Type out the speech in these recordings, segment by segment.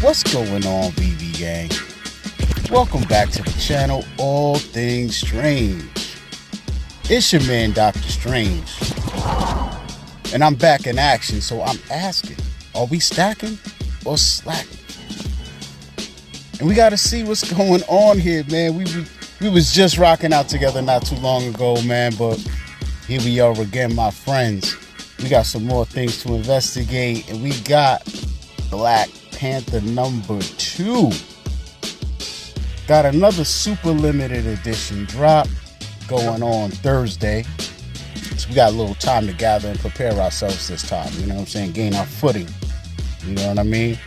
What's going on, VeVe gang? Welcome back to the channel, All Things Strange. It's your man, Dr. Strange. And I'm back in action, so I'm asking, are we stacking or slacking? And we gotta see what's going on here, man. We was just rocking out together not too long ago, man, but here we are again, my friends. We got some more things to investigate, and we got Black Panther number 2. Got another super limited edition drop going on Thursday. So we got a little time to gather and prepare ourselves this time, you know what I'm saying? Gain our footing, you know what I mean?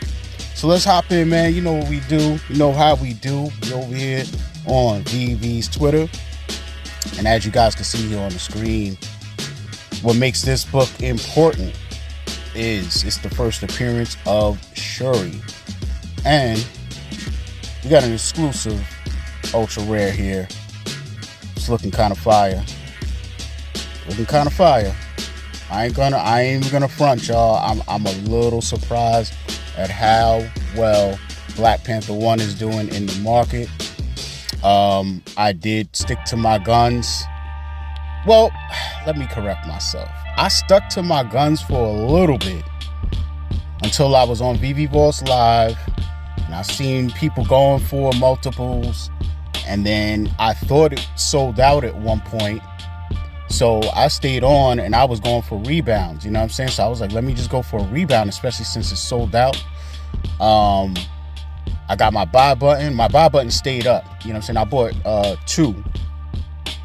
So let's hop in, man. You know what we do, you know how we do. We over here on VeVe's Twitter. And as you guys can see here on the screen, what makes this book important is it's the first appearance of Shuri. And we got an exclusive ultra rare here. It's looking kind of fire. Looking kind of fire. I ain't even gonna front, y'all. I'm a little surprised at how well Black Panther 1 is doing in the market. I did stick to my guns. Well, let me correct myself. I stuck to my guns for a little bit until I was on VeVe Vaults Live, and I seen people going for multiples, and then I thought it sold out at one point. So I stayed on, and I was going for rebounds, you know what I'm saying? So I was like, let me just go for a rebound, especially since it's sold out. I got my buy button. My buy button stayed up, you know what I'm saying? I bought 2.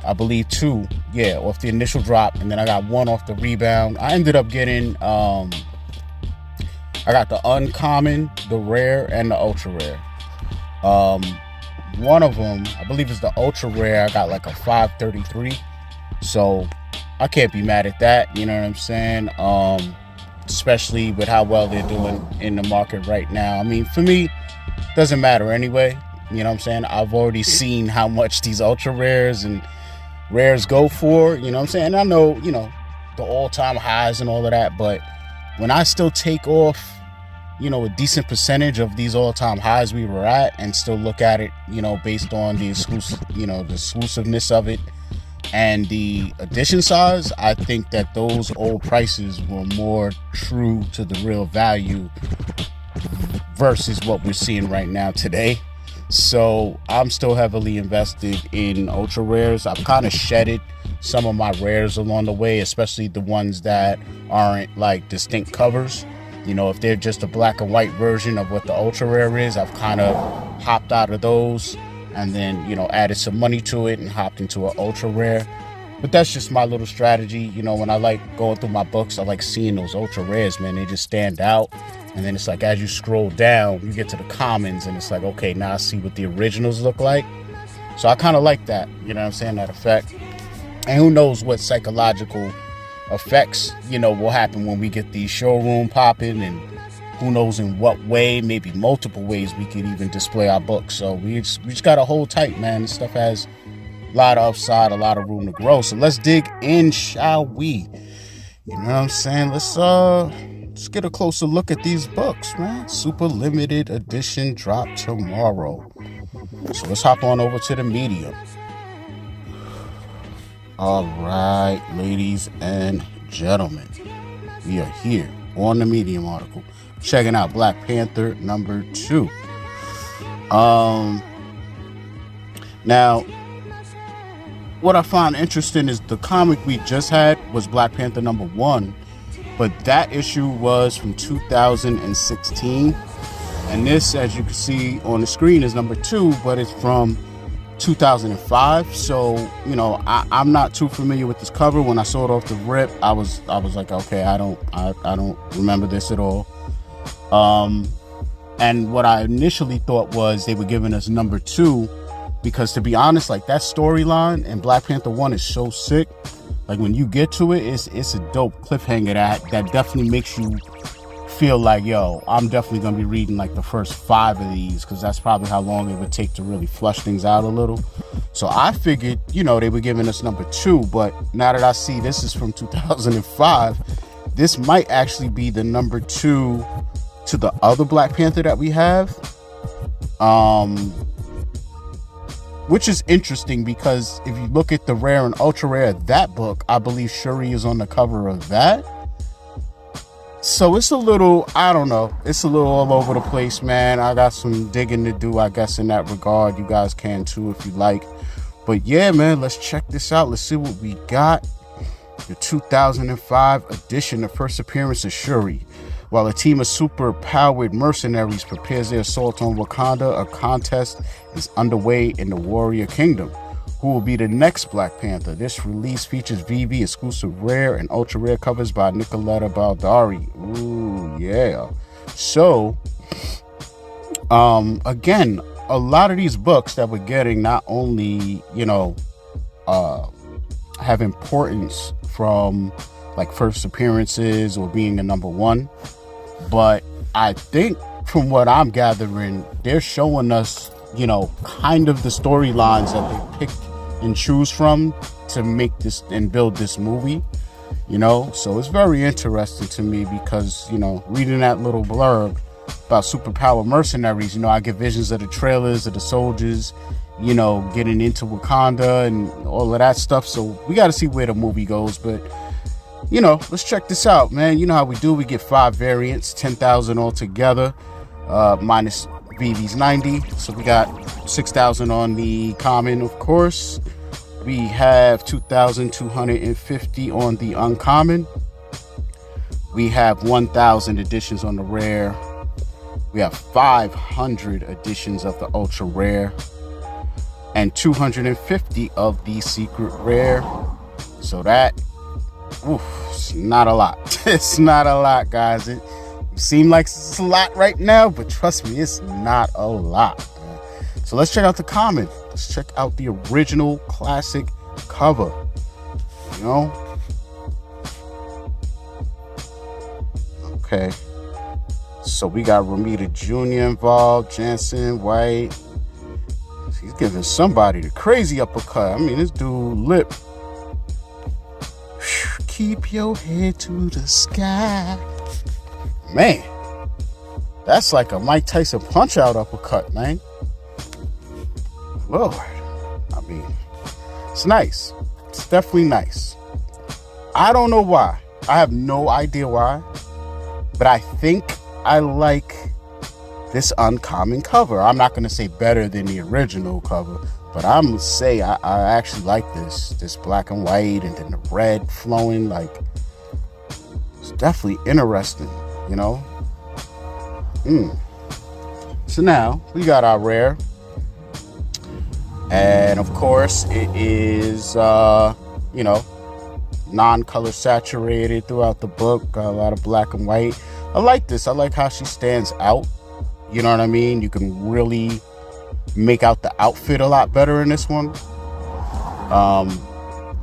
I believe 2, yeah, off the initial drop, and then I got 1 off the rebound. I ended up getting, I got the uncommon, the rare, and the ultra rare. One of them, I believe is the ultra rare. I got like a 533, so I can't be mad at that, you know what I'm saying? Especially with how well they're doing in the market right now. I mean, for me, it doesn't matter anyway, you know what I'm saying? I've already seen how much these ultra rares and rares go for, you know what I'm saying? And I know, you know, the all-time highs and all of that, but when I still take off, you know, a decent percentage of these all-time highs we were at and still look at it, you know, based on the exclusive, you know, the exclusiveness of it and the edition size, I think that those old prices were more true to the real value versus what we're seeing right now today. So I'm still heavily invested in ultra rares. I've kind of shedded some of my rares along the way, especially the ones that aren't like distinct covers. You know, if they're just a black and white version of what the ultra rare is, I've kind of hopped out of those and then, you know, added some money to it and hopped into an ultra rare. But that's just my little strategy. You know, when I like going through my books, I like seeing those ultra rares, man. They just stand out. And then it's like, as you scroll down, you get to the commons and it's like, okay, now I see what the originals look like. So I kind of like that, you know what I'm saying, that effect. And who knows what psychological effects, you know, will happen when we get the showroom popping, and who knows in what way, maybe multiple ways we could even display our books. So we just got to hold tight, man. This stuff has a lot of upside, a lot of room to grow. So let's dig in, shall we? You know what I'm saying? Let's get a closer look at these books, man. Super limited edition drop tomorrow. So let's hop on over to the medium. All right, ladies and gentlemen, we are here on the medium article, checking out Black Panther number 2. Now, what I find interesting is the comic we just had was Black Panther number 1. But that issue was from 2016. And this, as you can see on the screen, is number 2, but it's from 2005. So, you know, I'm not too familiar with this cover. When I saw it off the rip, I was like, okay, I don't remember this at all. And what I initially thought was they were giving us number 2, because to be honest, like that storyline in Black Panther 1 is so sick. Like when you get to it, it's a dope cliffhanger that definitely makes you feel like, yo, I'm definitely gonna be reading like the first 5 of these, because that's probably how long it would take to really flush things out a little. So I figured, you know, they were giving us number 2, but now that I see this is from 2005, this might actually be the number 2 to the other Black Panther that we have, which is interesting because if you look at the rare and ultra rare, that book, I believe Shuri is on the cover of that. So it's a little, I don't know, it's a little all over the place, man. I got some digging to do, I guess, in that regard. You guys can too if you like. But yeah, man, let's check this out. Let's see what we got. The 2005 edition, the first appearance of Shuri. While a team of super-powered mercenaries prepares their assault on Wakanda, a contest is underway in the Warrior Kingdom. Who will be the next Black Panther? This release features VeVe exclusive rare and ultra rare covers by Nicoletta Baldari. Ooh, yeah. So, again, a lot of these books that we're getting not only, you know, have importance from like first appearances or being a number one, but I think from what I'm gathering, they're showing us, you know, kind of the storylines that they picked and choose from to make this and build this movie, you know. So it's very interesting to me because, you know, reading that little blurb about superpower mercenaries, you know, I get visions of the trailers of the soldiers, you know, getting into Wakanda and all of that stuff. So we got to see where the movie goes, but you know, let's check this out, man. You know how we do. We get 5 variants, 10,000 altogether, minus VeVe's 90. So we got 6,000 on the common, of course. We have 2,250 on the uncommon. We have 1,000 editions on the rare. We have 500 editions of the ultra rare and 250 of the secret rare. So that, oof, it's not a lot. It's not a lot, guys. It seems like it's a lot right now, but trust me, it's not a lot, man. So let's check out the common. Let's check out the original classic cover, you know. Okay, so we got Ramita Jr. involved, Jansen, White. He's giving somebody the crazy uppercut. I mean, this dude lip. Keep your head to the sky. Man, that's like a Mike Tyson punch-out uppercut, man. Lord, I mean, it's nice. It's definitely nice. I don't know why. I have no idea why, but I think I like this uncommon cover. I'm not going to say better than the original cover, but I'm going to say I actually like this black and white and then the red flowing. Like, it's definitely interesting, you know. So now we got our rare, and of course it is you know, non-color saturated throughout the book. Got a lot of black and white. I like this. I like how she stands out, you know what I mean. You can really make out the outfit a lot better in this one.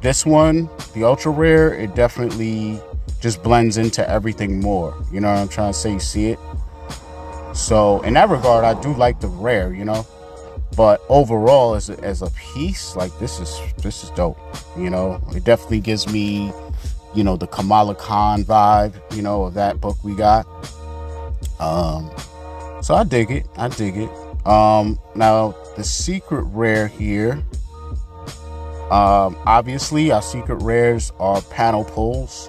This one, the ultra rare, it definitely just blends into everything more, you know what I'm trying to say. You see it. So in that regard, I do like the rare, you know, but overall as a piece, like this is dope, you know. It definitely gives me, you know, the Kamala Khan vibe, you know, of that book we got. So I dig it. Now the secret rare here, obviously our secret rares are panel pulls,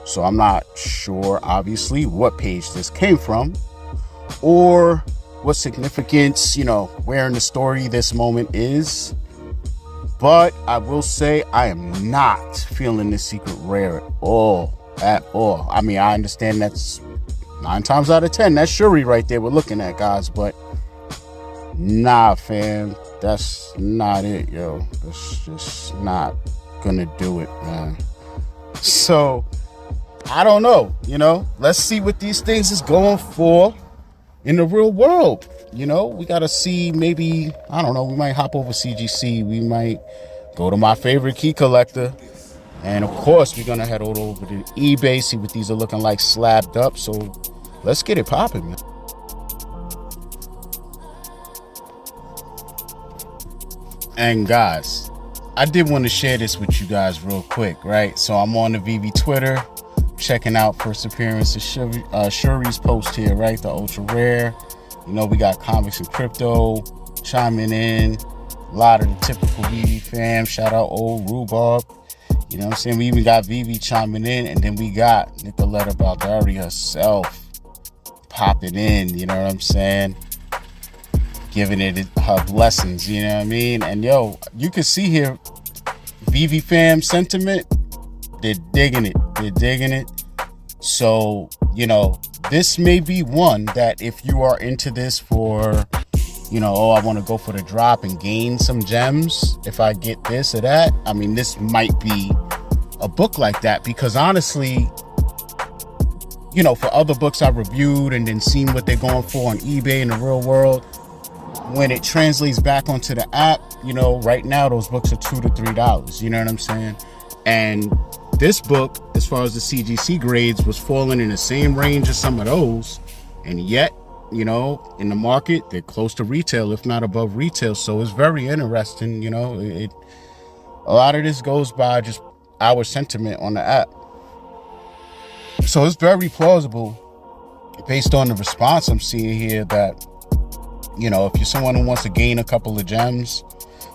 so I'm not sure obviously what page this came from or what significance, you know, where in the story this moment is, but I will say I am not feeling this secret rare at all. I mean, I understand that's 9 times out of 10 that's Shuri right there we're looking at, guys, but nah, fam, that's not it, yo. That's just not gonna do it, man. So I don't know, you know, let's see what these things is going for in the real world. You know, we gotta see. Maybe, I don't know, we might hop over CGC, we might go to my favorite key collector, and of course we're gonna head over to eBay, see what these are looking like slabbed up. So let's get it popping, man. And guys, I did want to share this with you guys real quick, right? So I'm on the VeVe Twitter, checking out first appearance of Shuri's post here, right? The ultra rare. You know, we got comics and crypto chiming in. A lot of the typical VeVe fam. Shout out old Rhubarb. You know what I'm saying? We even got VeVe chiming in, and then we got Nicoletta Baldari herself popping in, you know what I'm saying? Giving it her blessings, you know what I mean? And yo, you can see here, VeVe fam sentiment, they're digging it. They're digging it. So, you know, this may be one that if you are into this for, you know, oh, I want to go for the drop and gain some gems if I get this or that. I mean, this might be a book like that, because honestly, you know, for other books I've reviewed and then seen what they're going for on eBay in the real world, when it translates back onto the app, you know, right now those books are $2 to $3. You know what I'm saying? And this book, as far as the CGC grades, was falling in the same range as some of those, and yet, you know, in the market, they're close to retail, if not above retail. So it's very interesting, you know. A lot of this goes by just our sentiment on the app. So it's very plausible, based on the response I'm seeing here, that, you know, if you're someone who wants to gain a couple of gems,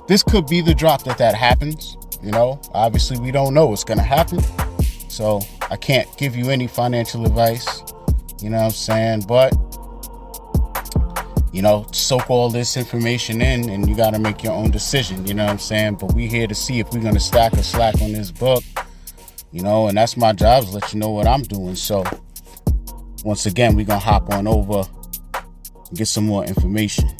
this could be the drop that happens. You know, obviously we don't know what's going to happen. So I can't give you any financial advice, you know what I'm saying? But, you know, soak all this information in and you got to make your own decision, you know what I'm saying? But we here to see if we're going to stack or slack on this book, you know, and that's my job, is let you know what I'm doing. So once again, we're going to hop on over and get some more information.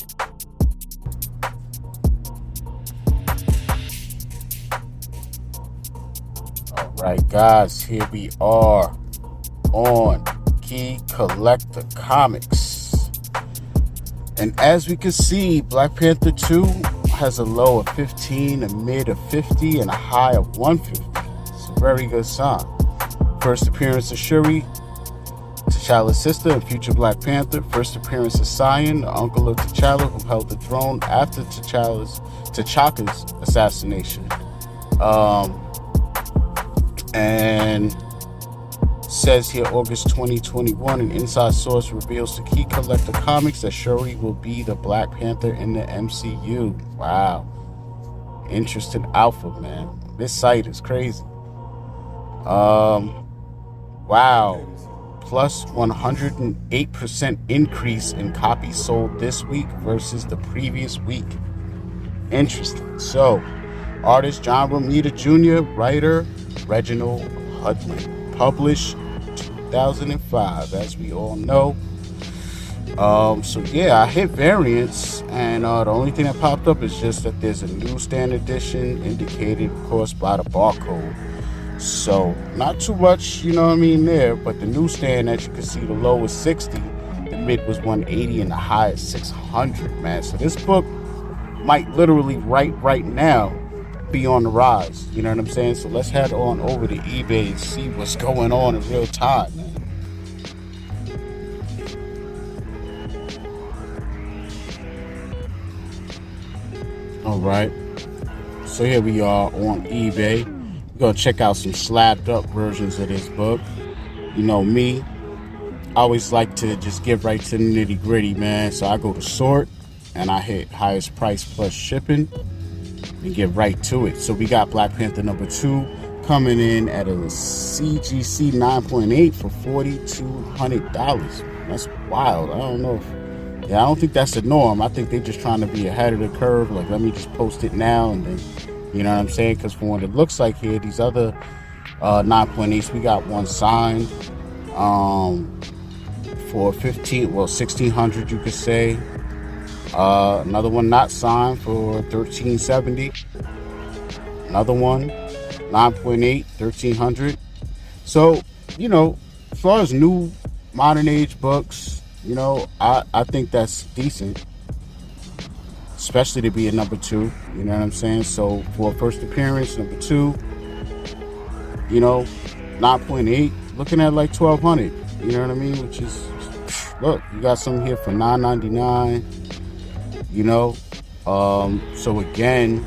All right, guys, here we are on Key Collector Comics. And as we can see, Black Panther 2 has a low of 15, a mid of 50, and a high of 150. It's a very good sign. First appearance of Shuri, T'Challa's sister and future Black Panther. First appearance of Sion, the uncle of T'Challa, who held the throne after T'Chaka's assassination. And says here, August 2021, an inside source reveals to Key Collector Comics that Shuri will be the Black Panther in the MCU. Wow. Interesting alpha, man. This site is crazy. Wow. Plus 108% increase in copies sold this week versus the previous week. Interesting. So, artist John Romita Jr., writer Reginald Hudlin. Published 2005, as we all know. So yeah, I hit variants, and the only thing that popped up is just that there's a newsstand edition, indicated, of course, by the barcode. So not too much, you know what I mean, there. But the newsstand, as you can see, the low was 60, the mid was 180, and the high is 600, man. So this book might literally right now be on the rise, you know what I'm saying? So let's head on over to eBay and see what's going on in real time, man. All right, so here we are on eBay. We're gonna check out some slabbed up versions of this book. You know me, I always like to just get right to the nitty gritty, man. So I go to sort and I hit highest price plus shipping and get right to it. So we got Black Panther number 2 coming in at a CGC 9.8 for $4,200. That's wild. I don't know if, I don't think that's the norm. I think they're just trying to be ahead of the curve. Like, let me just post it now, and then, you know what I'm saying? Because from what it looks like here, these other 9.8s, we got one signed for $1,600, you could say. Another one not signed for $1,370. Another one 9.8, $1,300. So, you know, as far as new modern age books, you know, I think that's decent, especially to be a number 2, you know what I'm saying? So for a first appearance, number 2, you know, 9.8, looking at like $1,200, you know what I mean? Which is, look, you got some here for $9.99. You know, so again,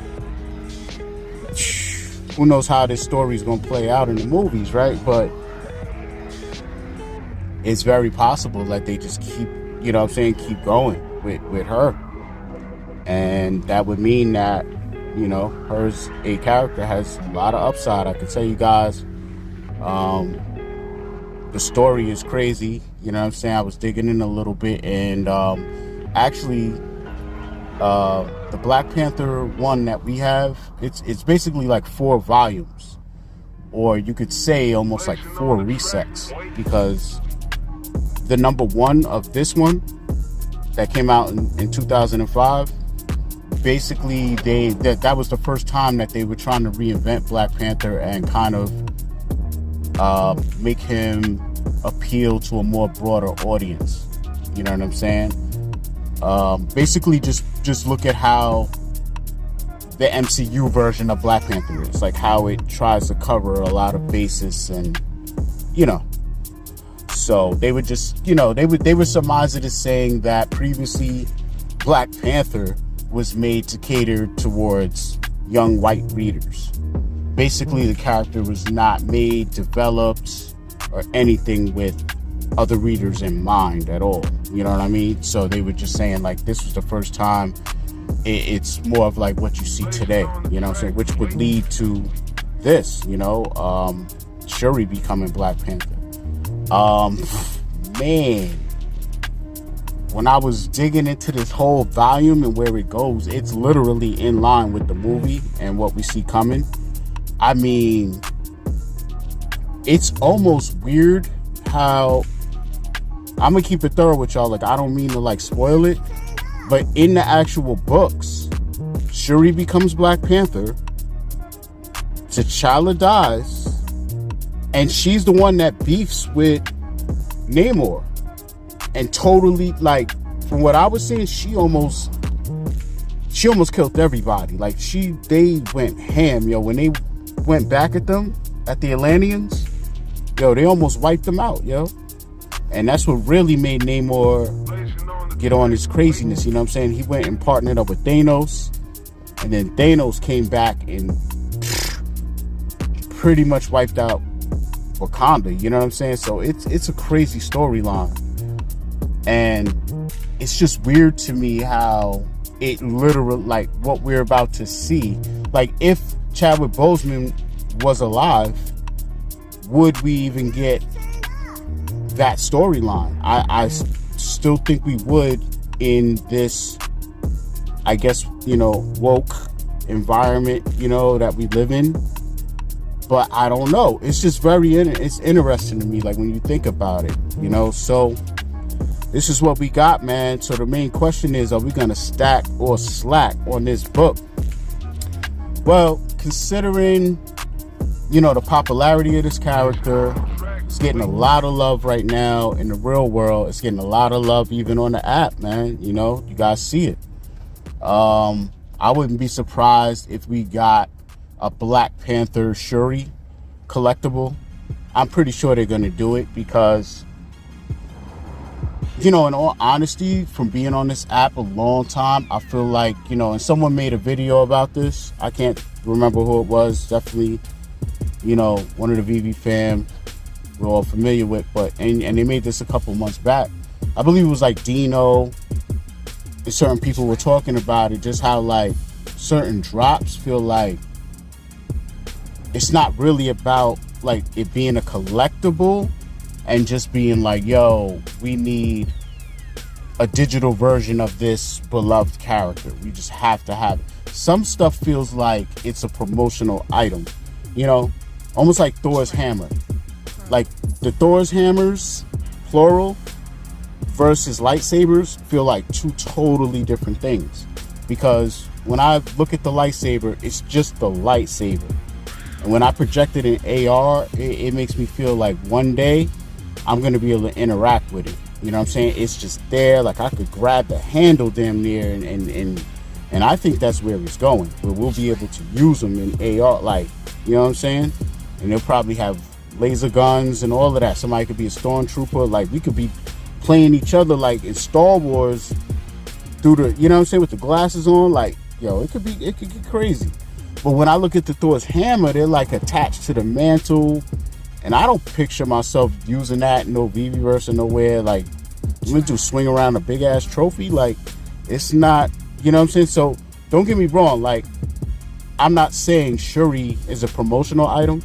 who knows how this story is going to play out in the movies, right? But it's very possible that they just keep, you know what I'm saying, keep going with her. And that would mean that, you know, hers, a character, has a lot of upside. I can tell you guys, the story is crazy. You know what I'm saying? I was digging in a little bit, and actually, the Black Panther one that we have, it's basically like 4 volumes, or you could say almost like 4 resets, because the number 1 of this one that came out in 2005, basically that was the first time that they were trying to reinvent Black Panther and kind of make him appeal to a more broader audience. You know what I'm saying? Basically just look at how the MCU version of Black Panther is, like how it tries to cover a lot of bases, and you know. So they would just, you know, they would surmise it as saying that previously Black Panther was made to cater towards young white readers. Basically, the character was not made, developed, or anything with other readers in mind at all. You know what I mean? So they were just saying, like, this was the first time it's more of like what you see today, you know what I'm saying? Which would lead to this, you know, Shuri becoming Black Panther. Man, when I was digging into this whole volume and where it goes, it's literally in line with the movie and what we see coming. I mean, it's almost weird how, I'm gonna keep it thorough with y'all, like I don't mean to like spoil it, but in the actual books, Shuri becomes Black Panther, T'Challa dies, and she's the one that beefs with Namor. And totally, like, from what I was seeing, she almost killed everybody. Like, they went ham, yo. When they went back at them, at the Atlanteans, yo, they almost wiped them out, yo. And that's what really made Namor get on his craziness, you know what I'm saying? He went and partnered up with Thanos, and then Thanos came back and pretty much wiped out Wakanda, you know what I'm saying? So it's a crazy storyline, and it's just weird to me how it literally, like, what we're about to see, like, if Chadwick Boseman was alive, would we even get that storyline? I still think we would in this, I guess, you know, woke environment, you know, that we live in. But I don't know. It's just it's interesting to me, like, when you think about it, you know. So this is what we got, man. So the main question is, are we going to stack or slack on this book? Well, considering, you know, the popularity of this character, it's getting a lot of love right now in the real world. It's getting a lot of love even on the app, man. You know, you guys see it. I wouldn't be surprised if we got a Black Panther Shuri collectible. I'm pretty sure they're going to do it because, you know, in all honesty, from being on this app a long time, I feel like, you know, and someone made a video about this. I can't remember who it was. Definitely, you know, one of the VeVe fam we're all familiar with, but and they made this a couple months back. I believe it was like Dino and certain people were talking about it, just how like certain drops feel like it's not really about like it being a collectible and just being like, yo, we need a digital version of this beloved character. We just have to have it. Some stuff feels like it's a promotional item, you know, almost like Thor's hammer. Like the Thor's hammers, plural, versus lightsabers feel like 2 totally different things. Because when I look at the lightsaber, it's just the lightsaber. And when I project it in AR, it makes me feel like one day I'm going to be able to interact with it. You know what I'm saying? It's just there. Like I could grab the handle damn near, and I think that's where it's going. Where we'll be able to use them in AR, like, you know what I'm saying? And they'll probably have laser guns and all of that. Somebody could be a stormtrooper. Like we could be playing each other like in Star Wars through the, you know what I'm saying, with the glasses on. Like, yo, it could get crazy. But when I look at the Thor's hammer, they're like attached to the mantle And I don't picture myself using that in no VeVeverse or nowhere. Like, I'm gonna do swing around a big ass trophy. Like, it's not, you know what I'm saying? So don't get me wrong. Like, I'm not saying Shuri is a promotional item.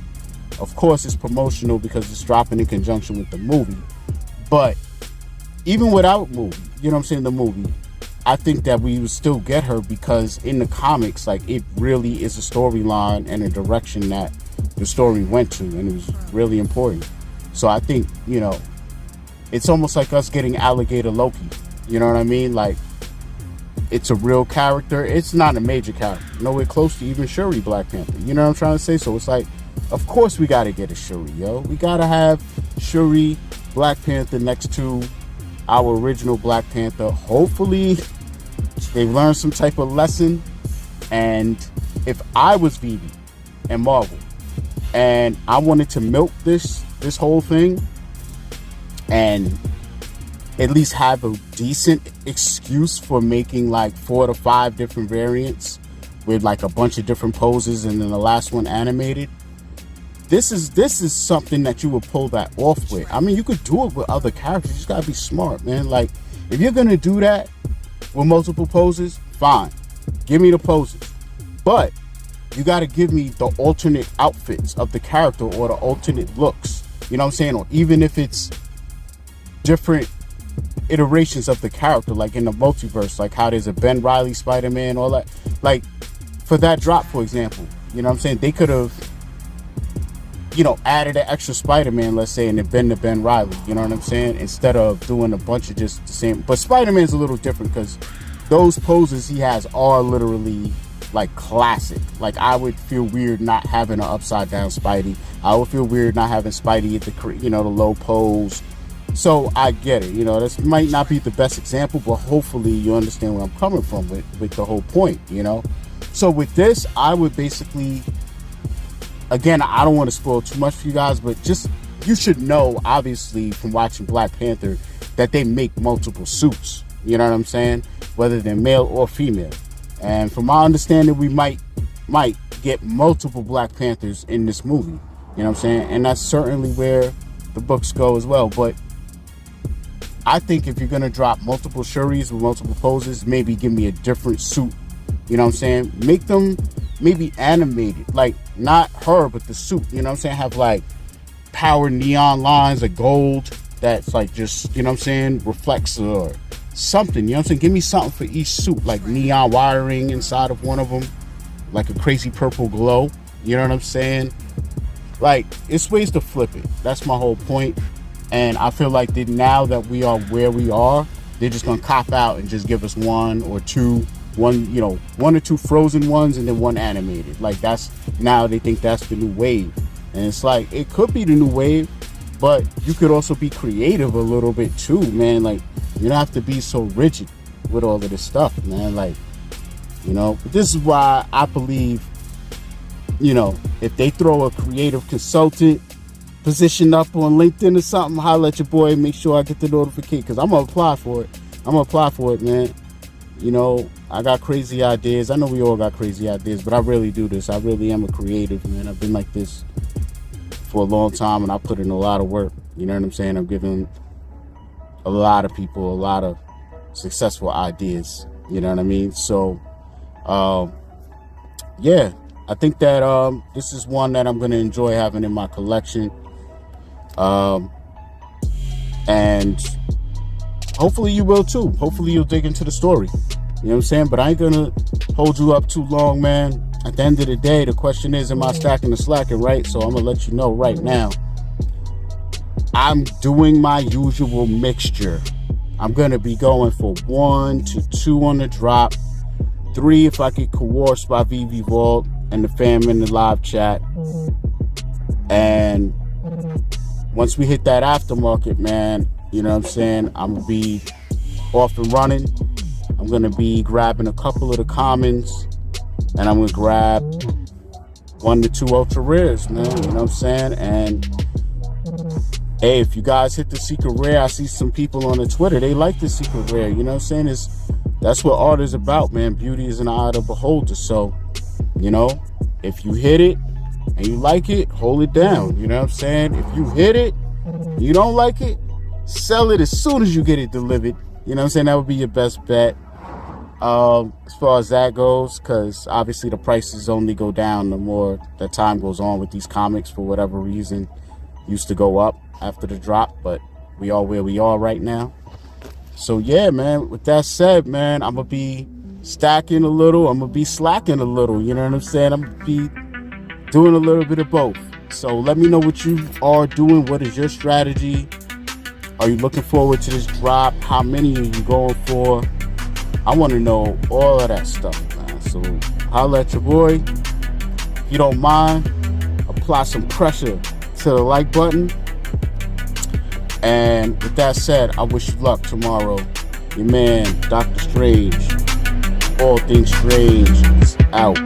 Of course it's promotional because it's dropping in conjunction with the movie. But even without movie, you know what I'm saying, the movie, I think that we would still get her because in the comics, like, it really is a storyline and a direction that the story went to, and it was really important. So I think, you know, it's almost like us getting Alligator Loki. You know what I mean? Like, it's a real character. It's not a major character. Nowhere close to even Shuri Black Panther. You know what I'm trying to say? So it's like, of course we got to get a Shuri, yo. We got to have Shuri Black Panther next to our original Black Panther. Hopefully they've learned some type of lesson. And if I was VeVe and Marvel and I wanted to milk this whole thing and at least have a decent excuse for making like 4 to 5 different variants with like a bunch of different poses and then the last one animated, this is something that you would pull that off with. I mean, you could do it with other characters. You just gotta be smart, man. Like, if you're gonna do that with multiple poses, fine, give me the poses, but you gotta give me the alternate outfits of the character or the alternate looks. You know what I'm saying? Or even if it's different iterations of the character, like in the multiverse, like how there's a Ben Reilly Spider-Man, all that. Like, for that drop, for example, you know what I'm saying, they could have, you know, added an extra Spider-Man, let's say, and it been to Ben Reilly, you know what I'm saying, instead of doing a bunch of just the same. But Spider-Man's a little different because those poses he has are literally like classic. Like, I would feel weird not having an upside down Spidey. I would feel weird not having Spidey at the, you know, the low pose. So I get it, you know, this might not be the best example, but hopefully you understand where I'm coming from with the whole point, you know. So with this, I would basically, again, I don't want to spoil too much for you guys, but just, you should know, obviously, from watching Black Panther, that they make multiple suits, you know what I'm saying, whether they're male or female. And from my understanding, we might get multiple Black Panthers in this movie, you know what I'm saying, and that's certainly where the books go as well. But I think if you're going to drop multiple Shuris with multiple poses, maybe give me a different suit. You know what I'm saying? Make them maybe animated. Like, not her, but the suit. You know what I'm saying? Have, like, power neon lines of gold that's, like, just, you know what I'm saying, reflects or something. You know what I'm saying? Give me something for each suit. Like, neon wiring inside of one of them. Like, a crazy purple glow. You know what I'm saying? Like, it's ways to flip it. That's my whole point. And I feel like that now that we are where we are, they're just gonna cop out and just give us one or two frozen ones and then one animated. Like, that's, now they think that's the new wave. And it's like, it could be the new wave, but you could also be creative a little bit too, man. Like, you don't have to be so rigid with all of this stuff, man. Like, you know, this is why I believe, you know, if they throw a creative consultant position up on LinkedIn or something, holla at your boy, make sure I get the notification, because I'm gonna apply for it, man. You know, I got crazy ideas. I know we all got crazy ideas, but I really do this. I really am a creative, man. I've been like this for a long time, and I put in a lot of work. You know what I'm saying? I'm giving a lot of people a lot of successful ideas. You know what I mean? So, yeah, I think that this is one that I'm going to enjoy having in my collection. And hopefully you will too. Hopefully you'll dig into the story. You know what I'm saying? But I ain't gonna hold you up too long, man. At the end of the day, the question is, am I stacking or slacking, right? So I'm gonna let you know right now. I'm doing my usual mixture. I'm gonna be going for 1 to 2 on the drop, 3 if I get coerced by VeVe Vault and the fam in the live chat. And once we hit that aftermarket, man, you know what I'm saying, I'm gonna be off and running. I'm gonna be grabbing a couple of the commons, and I'm gonna grab 1 to 2 ultra rares, man. You know what I'm saying? And hey, if you guys hit the secret rare, I see some people on the Twitter, they like the secret rare. You know what I'm saying? That's what art is about, man. Beauty is in the eye of the beholder. So, you know, if you hit it, and you like it, hold it down. You know what I'm saying? If you hit it, you don't like it, sell it as soon as you get it delivered. You know what I'm saying? That would be your best bet. As far as that goes, because obviously the prices only go down the more the time goes on with these comics. For whatever reason, used to go up after the drop, but we are where we are right now. So yeah, man, with that said, man, I'm gonna be stacking a little, I'm gonna be slacking a little, you know what I'm saying? I'm gonna be doing a little bit of both. So let me know what you are doing. What is your strategy? Are you looking forward to this drop? How many are you going for? I want to know all of that stuff, man. So holla at your boy. If you don't mind, apply some pressure to the like button. And with that said, I wish you luck tomorrow. Your man, Dr. Strange. All things strange is out.